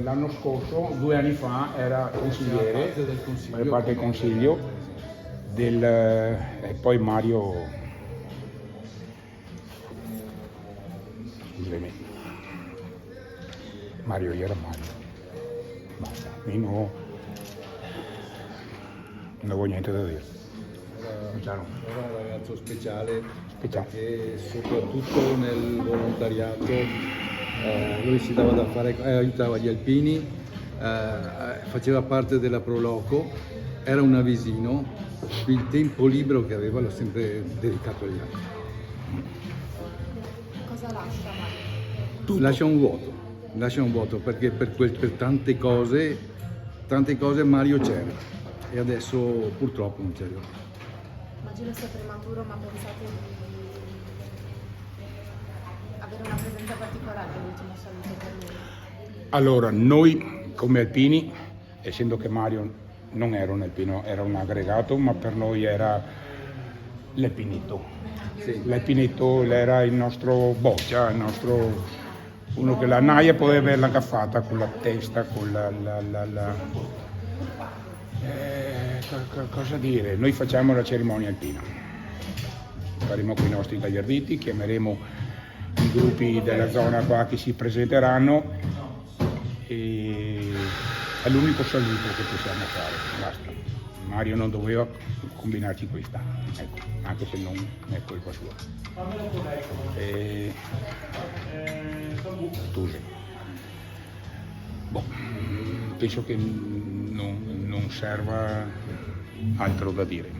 l'anno scorso, 2 anni fa, era consigliere, faceva parte del consiglio e poi Mario, scusami, Mario era Mario, basta, io non avevo niente da dire. Era un ragazzo speciale perché soprattutto nel volontariato lui si dava da fare, aiutava gli alpini, faceva parte della Proloco, era un avesino, il tempo libero che aveva l'ha sempre dedicato agli altri. Cosa lascia Mario? Lascia un vuoto perché per tante cose Mario c'era e adesso purtroppo non c'è più. Immagino sia prematuro, ma pensate di avere una presenza particolare all'ultimo saluto per lui? Allora, noi come alpini, essendo che Mario non era un alpino, era un aggregato, ma per noi era l'alpinetto. Sì. L'alpinetto era il nostro boccia, uno che la naia poteva averla aggaffata con la testa, con cosa dire? Noi facciamo la cerimonia alpina. Faremo con i nostri gagliarditi, chiameremo i gruppi della zona qua che si presenteranno e è l'unico saluto che possiamo fare, basta. Mario non doveva combinarci questa, ecco, anche se non è colpa sua. Scusi. Penso che non serva altro da dire.